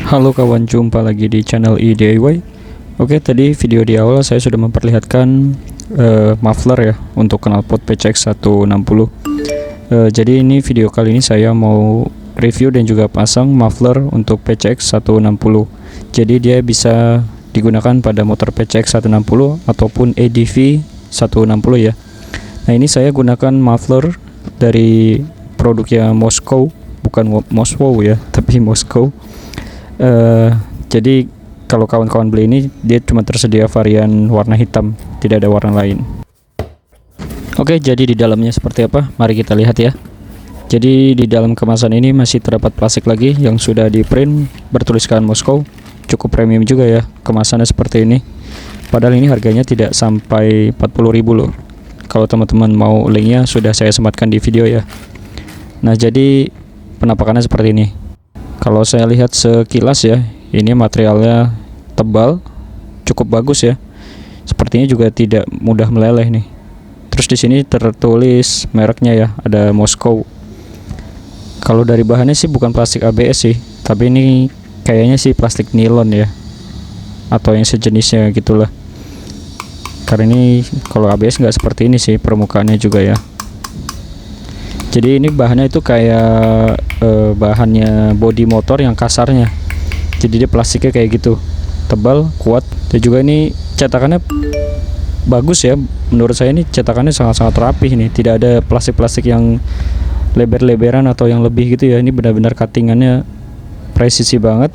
Halo kawan, jumpa lagi di channel DIY. Oke, tadi video di awal saya sudah memperlihatkan muffler ya untuk knalpot PCX 160. Jadi ini video kali ini saya mau review dan juga pasang muffler untuk PCX 160. Jadi dia bisa digunakan pada motor PCX 160 ataupun ADV 160 ya. Nah, ini saya gunakan muffler dari produknya Moskow, bukan Moskow ya, tapi Moskow. Jadi kalau kawan-kawan beli ini, dia cuma tersedia varian warna hitam, tidak ada warna lain. Oke, jadi di dalamnya seperti apa? Mari kita lihat ya. Jadi di dalam kemasan ini masih terdapat plastik lagi yang sudah di print bertuliskan Moskow. Cukup premium juga ya kemasannya seperti ini. Padahal ini harganya tidak sampai 40.000 loh. Kalau teman-teman mau linknya sudah saya sematkan di video ya. Nah, jadi penampakannya seperti ini. Kalau saya lihat sekilas ya, ini materialnya tebal, cukup bagus ya. Sepertinya juga tidak mudah meleleh nih. Terus di sini tertulis mereknya ya, ada Moskow. Kalau dari bahannya sih bukan plastik ABS sih, tapi ini kayaknya sih plastik nilon ya, atau yang sejenisnya gitulah. Karena ini kalau ABS nggak seperti ini sih permukaannya juga ya. Jadi ini bahannya itu kayak bahannya bodi motor yang kasarnya. Jadi dia plastiknya kayak gitu, tebal, kuat. Dan juga ini cetakannya bagus ya. Menurut saya ini cetakannya sangat-sangat rapih nih. Tidak ada plastik-plastik yang lebar-lebaran atau yang lebih gitu ya. Ini benar-benar cuttingannya presisi banget.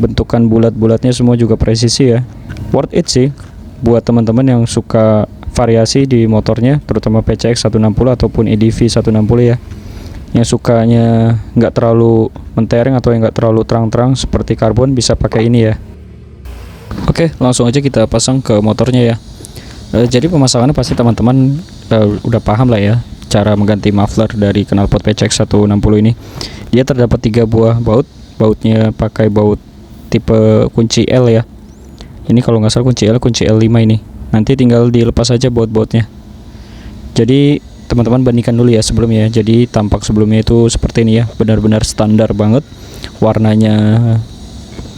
Bentukan bulat-bulatnya semua juga presisi ya. Worth it sih buat teman-teman yang suka variasi di motornya, terutama PCX 160 ataupun ADV 160 ya, yang sukanya nggak terlalu mentereng atau yang nggak terlalu terang-terang seperti karbon, bisa pakai ini ya. Oke, langsung aja kita pasang ke motornya ya. Jadi pemasangannya pasti teman-teman udah paham lah ya, cara mengganti muffler dari knalpot PCX 160 ini. Dia terdapat 3 buah bautnya pakai baut tipe kunci L ya. Ini kalau nggak salah kunci L5 ini. Nanti tinggal dilepas aja baut-bautnya. Jadi teman-teman bandingkan dulu ya sebelumnya. Jadi tampak sebelumnya itu seperti ini ya, benar-benar standar banget. Warnanya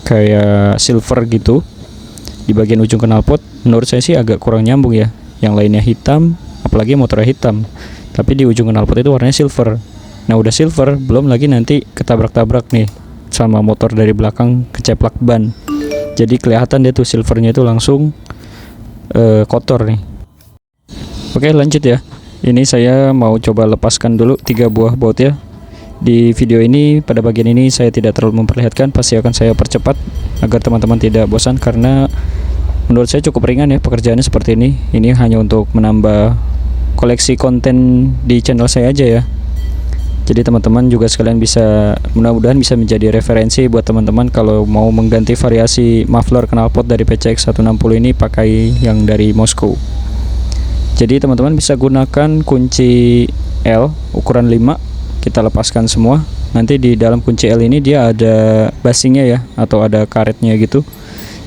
kayak silver gitu. Di bagian ujung knalpot menurut saya sih agak kurang nyambung ya. Yang lainnya hitam, apalagi motornya hitam. Tapi di ujung knalpot itu warnanya silver. Nah, udah silver, belum lagi nanti ketabrak-tabrak nih sama motor dari belakang, keceplak ban. Jadi kelihatan dia tuh silvernya itu langsung kotor nih. Oke, lanjut ya. Ini saya mau coba lepaskan dulu 3 buah baut ya. Di video ini pada bagian ini saya tidak terlalu memperlihatkan, pasti akan saya percepat agar teman-teman tidak bosan, karena menurut saya cukup ringan ya pekerjaannya seperti ini. Ini hanya untuk menambah koleksi konten di channel saya aja ya. Jadi teman-teman juga sekalian bisa, mudah-mudahan bisa menjadi referensi buat teman-teman kalau mau mengganti variasi muffler knalpot dari PCX 160 ini pakai yang dari Moskow. Jadi teman-teman bisa gunakan kunci L ukuran 5, kita lepaskan semua. Nanti di dalam kunci L ini dia ada basingnya ya, atau ada karetnya gitu.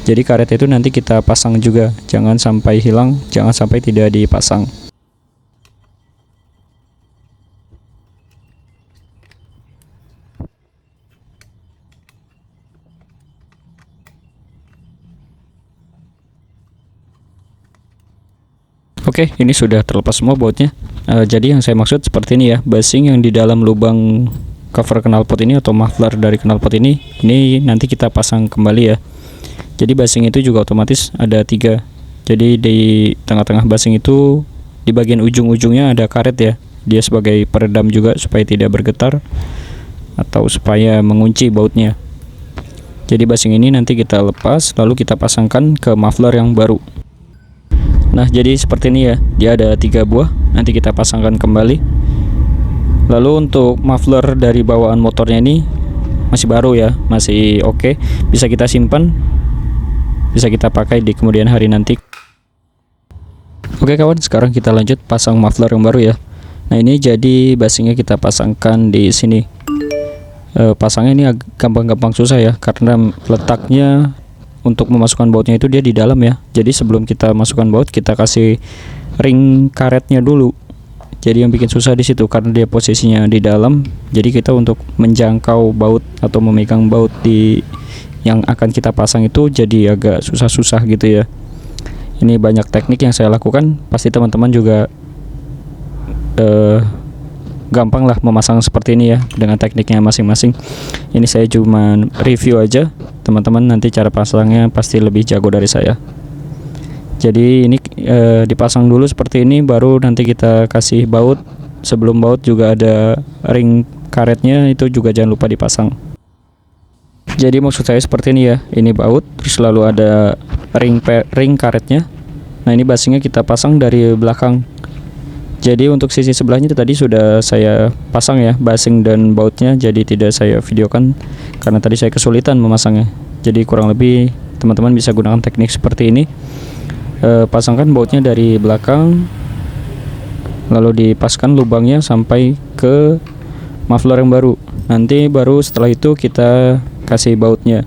Jadi karet itu nanti kita pasang juga, jangan sampai hilang, jangan sampai tidak dipasang. Oke, ini sudah terlepas semua bautnya. Jadi yang saya maksud seperti ini ya, basing yang di dalam lubang cover knalpot ini atau muffler dari knalpot ini nanti kita pasang kembali ya. Jadi basing itu juga otomatis ada 3. Jadi di tengah-tengah basing itu di bagian ujung-ujungnya ada karet ya. Dia sebagai peredam juga supaya tidak bergetar atau supaya mengunci bautnya. Jadi basing ini nanti kita lepas lalu kita pasangkan ke muffler yang baru. Nah, jadi seperti ini ya, dia ada 3 buah, nanti kita pasangkan kembali. Lalu untuk muffler dari bawaan motornya ini masih baru ya, masih oke, bisa kita simpan, bisa kita pakai di kemudian hari nanti. Oke kawan, sekarang kita lanjut pasang muffler yang baru ya. Nah, ini jadi basingnya kita pasangkan di sini. Pasangnya ini gampang-gampang susah ya, karena letaknya untuk memasukkan bautnya itu dia di dalam ya. Jadi sebelum kita masukkan baut, kita kasih ring karetnya dulu. Jadi yang bikin susah di situ karena dia posisinya di dalam. Jadi kita untuk menjangkau baut atau memegang baut di yang akan kita pasang itu jadi agak susah-susah gitu ya. Ini banyak teknik yang saya lakukan, pasti teman-teman juga gampang lah memasang seperti ini ya dengan tekniknya masing-masing. Ini saya cuma review aja, teman-teman nanti cara pasangnya pasti lebih jago dari saya. Jadi ini dipasang dulu seperti ini, baru nanti kita kasih baut. Sebelum baut juga ada ring karetnya, itu juga jangan lupa dipasang. Jadi maksud saya seperti ini ya, ini baut, terus lalu ada ring karetnya. Nah ini basingnya kita pasang dari belakang. Jadi untuk sisi sebelahnya itu tadi sudah saya pasang ya, basing dan bautnya, jadi tidak saya videokan karena tadi saya kesulitan memasangnya. Jadi kurang lebih teman-teman bisa gunakan teknik seperti ini. Pasangkan bautnya dari belakang, lalu dipaskan lubangnya sampai ke muffler yang baru. Nanti baru setelah itu kita kasih bautnya.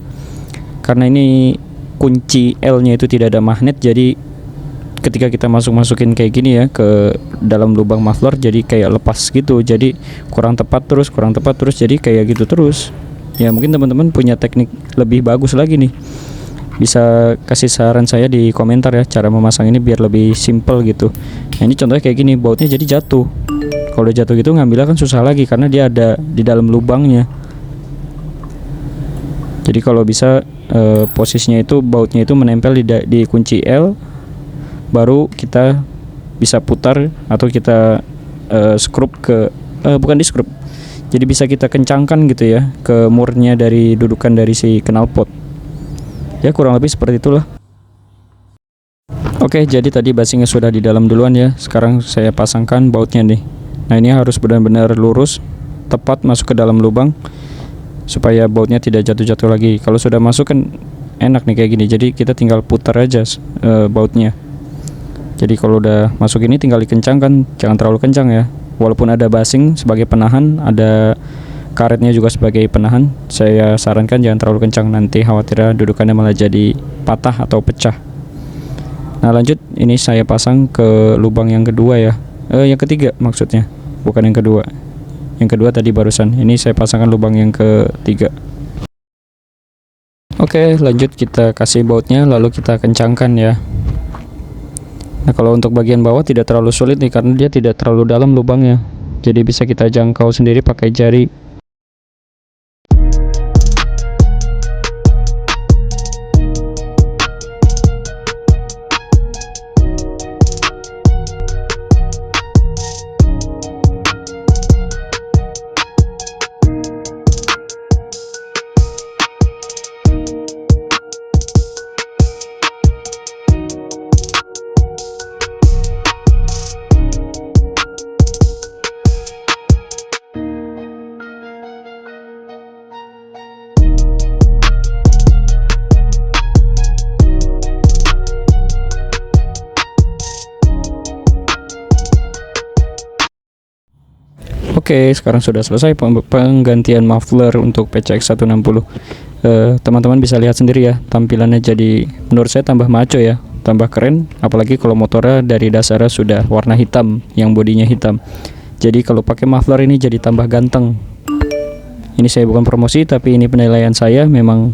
Karena ini kunci L-nya itu tidak ada magnet, jadi ketika kita masukin kayak gini ya ke dalam lubang muffler, jadi kayak lepas gitu. Jadi kurang tepat terus, jadi kayak gitu terus. Ya mungkin teman-teman punya teknik lebih bagus lagi nih. Bisa kasih saran saya di komentar ya, cara memasang ini biar lebih simple gitu. Nah ini contohnya kayak gini, bautnya jadi jatuh. Kalau udah jatuh gitu ngambilnya kan susah lagi karena dia ada di dalam lubangnya. Jadi kalau bisa posisinya itu bautnya itu menempel di kunci L, baru kita bisa putar atau kita skrup ke bukan di skrup. Jadi bisa kita kencangkan gitu ya ke murnya dari dudukan dari si knalpot. Ya kurang lebih seperti itulah. Oke, jadi tadi basingnya sudah di dalam duluan ya. Sekarang saya pasangkan bautnya nih. Nah ini harus benar-benar lurus, tepat masuk ke dalam lubang supaya bautnya tidak jatuh-jatuh lagi. Kalau sudah masuk kan enak nih kayak gini. Jadi kita tinggal putar aja bautnya. Jadi kalau udah masuk ini tinggal dikencangkan, jangan terlalu kencang ya. Walaupun ada basing sebagai penahan, ada karetnya juga sebagai penahan, saya sarankan jangan terlalu kencang, nanti khawatirnya dudukannya malah jadi patah atau pecah. Nah lanjut, ini saya pasang ke lubang yang kedua ya, yang ketiga maksudnya, bukan yang kedua. Yang kedua tadi barusan, ini saya pasangkan lubang yang ketiga. Oke, lanjut kita kasih bautnya, lalu kita kencangkan ya. Nah kalau untuk bagian bawah tidak terlalu sulit nih, karena dia tidak terlalu dalam lubangnya, jadi bisa kita jangkau sendiri pakai jari. Oke, sekarang sudah selesai penggantian muffler untuk PCX 160. Teman-teman bisa lihat sendiri ya, tampilannya jadi menurut saya tambah maco ya, tambah keren. Apalagi kalau motornya dari dasarnya sudah warna hitam, yang bodinya hitam. Jadi kalau pakai muffler ini jadi tambah ganteng. Ini saya bukan promosi, tapi ini penilaian saya. Memang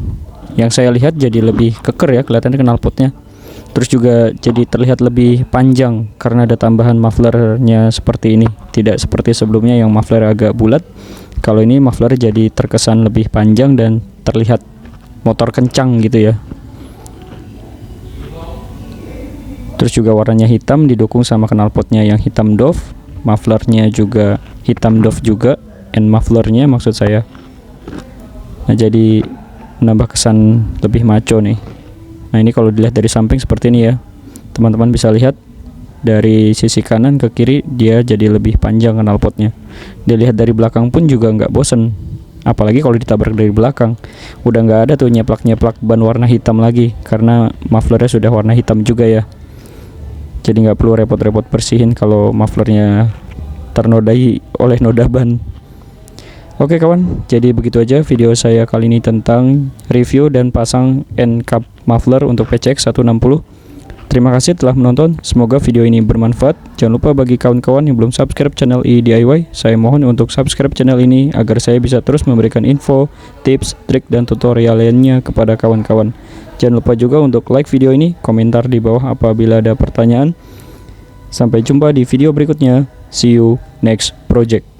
yang saya lihat jadi lebih keker ya, kelihatannya knalpotnya. Terus juga jadi terlihat lebih panjang karena ada tambahan mufflernya seperti ini. Tidak seperti sebelumnya yang muffler agak bulat. Kalau ini muffler jadi terkesan lebih panjang dan terlihat motor kencang gitu ya. Terus juga warnanya hitam, didukung sama knalpotnya yang hitam doff. Mufflernya juga hitam doff juga, end mufflernya maksud saya. Nah jadi menambah kesan lebih maco nih. Nah ini kalau dilihat dari samping seperti ini ya, teman-teman bisa lihat dari sisi kanan ke kiri dia jadi lebih panjang knalpotnya. Dilihat dari belakang pun juga nggak bosen, apalagi kalau ditabrak dari belakang. Udah nggak ada tuh nyeplak-nyeplak ban warna hitam lagi, karena mufflernya sudah warna hitam juga ya. Jadi nggak perlu repot-repot bersihin kalau mufflernya ternodai oleh noda ban. Oke kawan, jadi begitu aja video saya kali ini tentang review dan pasang end cap muffler untuk PCX 160. Terima kasih telah menonton, semoga video ini bermanfaat. Jangan lupa bagi kawan-kawan yang belum subscribe channel IDIY, saya mohon untuk subscribe channel ini agar saya bisa terus memberikan info, tips, trik, dan tutorial lainnya kepada kawan-kawan. Jangan lupa juga untuk like video ini, komentar di bawah apabila ada pertanyaan. Sampai jumpa di video berikutnya. See you next project.